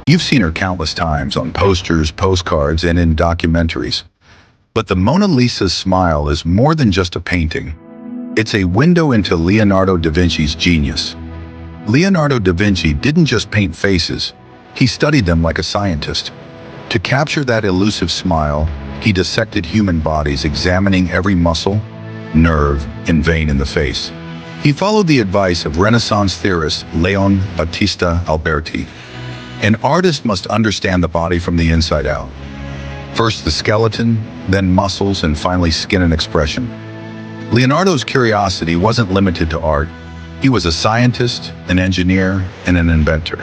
You've seen her countless times on posters, postcards, and in documentaries. But the Mona Lisa's smile is more than just a painting. It's a window into Leonardo da Vinci's genius. Leonardo da Vinci didn't just paint faces, he studied them like a scientist. To capture that elusive smile, he dissected human bodies, examining every muscle, nerve, and vein in the face. He followed the advice of Renaissance theorist Leon Battista Alberti. An artist must understand the body from the inside out. First the skeleton, then muscles, and finally skin and expression. Leonardo's curiosity wasn't limited to art. He was a scientist, an engineer, and an inventor.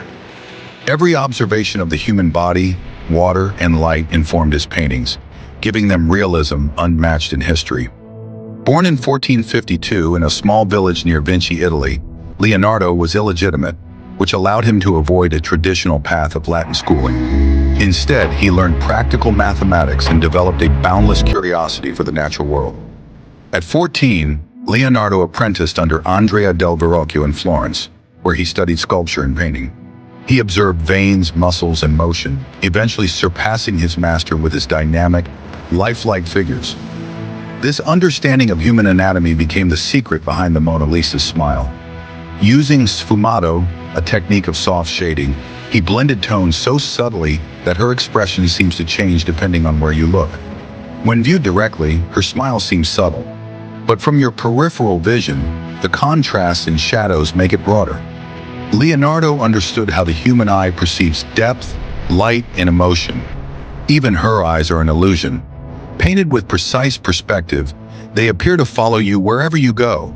Every observation of the human body, water, and light informed his paintings, giving them realism unmatched in history. Born in 1452 in a small village near Vinci, Italy, Leonardo was illegitimate, which allowed him to avoid a traditional path of Latin schooling. Instead, he learned practical mathematics and developed a boundless curiosity for the natural world. At 14, Leonardo apprenticed under Andrea del Verrocchio in Florence, where he studied sculpture and painting. He observed veins, muscles, and motion, eventually surpassing his master with his dynamic, lifelike figures. This understanding of human anatomy became the secret behind the Mona Lisa's smile. Using sfumato, a technique of soft shading, he blended tones so subtly that her expression seems to change depending on where you look. When viewed directly, her smile seems subtle. But from your peripheral vision, the contrasts and shadows make it broader. Leonardo understood how the human eye perceives depth, light, and emotion. Even her eyes are an illusion. Painted with precise perspective, they appear to follow you wherever you go.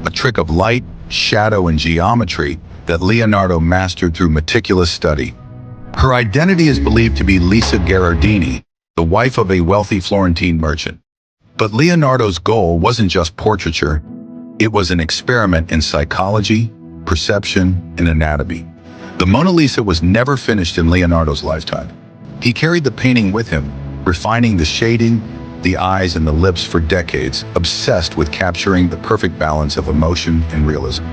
A trick of light, shadow, and geometry that Leonardo mastered through meticulous study. Her identity is believed to be Lisa Gherardini, the wife of a wealthy Florentine merchant. But Leonardo's goal wasn't just portraiture. It was an experiment in psychology, perception, and anatomy. The Mona Lisa was never finished in Leonardo's lifetime. He carried the painting with him, refining the shading, the eyes, and the lips for decades, obsessed with capturing the perfect balance of emotion and realism.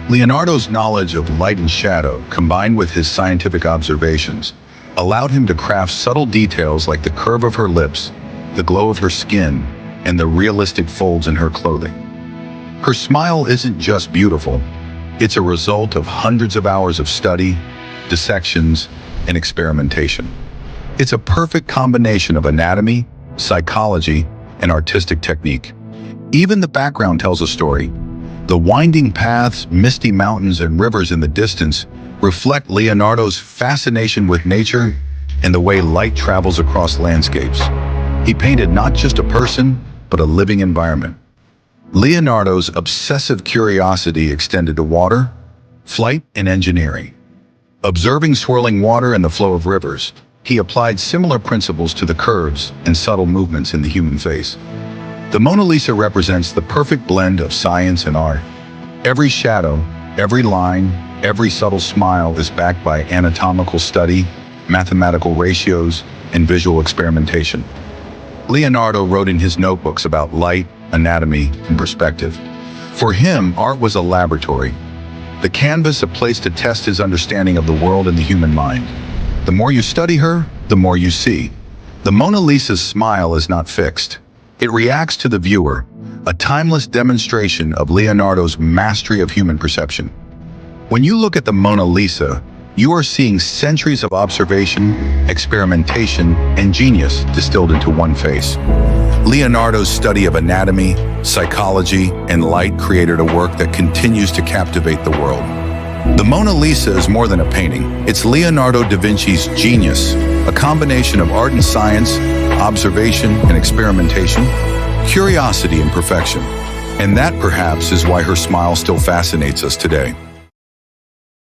Leonardo's knowledge of light and shadow, combined with his scientific observations, allowed him to craft subtle details like the curve of her lips, the glow of her skin, and the realistic folds in her clothing. Her smile isn't just beautiful. It's a result of hundreds of hours of study, dissections, and experimentation. It's a perfect combination of anatomy, psychology, and artistic technique. Even the background tells a story. The winding paths, misty mountains, and rivers in the distance reflect Leonardo's fascination with nature and the way light travels across landscapes. He painted not just a person, but a living environment. Leonardo's obsessive curiosity extended to water, flight, and engineering. Observing swirling water and the flow of rivers, he applied similar principles to the curves and subtle movements in the human face. The Mona Lisa represents the perfect blend of science and art. Every shadow, every line, every subtle smile is backed by anatomical study, mathematical ratios, and visual experimentation. Leonardo wrote in his notebooks about light, anatomy, and perspective. For him, art was a laboratory. The canvas a place to test his understanding of the world and the human mind. The more you study her, the more you see. The Mona Lisa's smile is not fixed. It reacts to the viewer, a timeless demonstration of Leonardo's mastery of human perception. When you look at the Mona Lisa, you are seeing centuries of observation, experimentation, and genius distilled into one face. Leonardo's study of anatomy, psychology, and light created a work that continues to captivate the world. The Mona Lisa is more than a painting. It's Leonardo da Vinci's genius, a combination of art and science, observation and experimentation, curiosity and perfection. And that, perhaps, is why her smile still fascinates us today.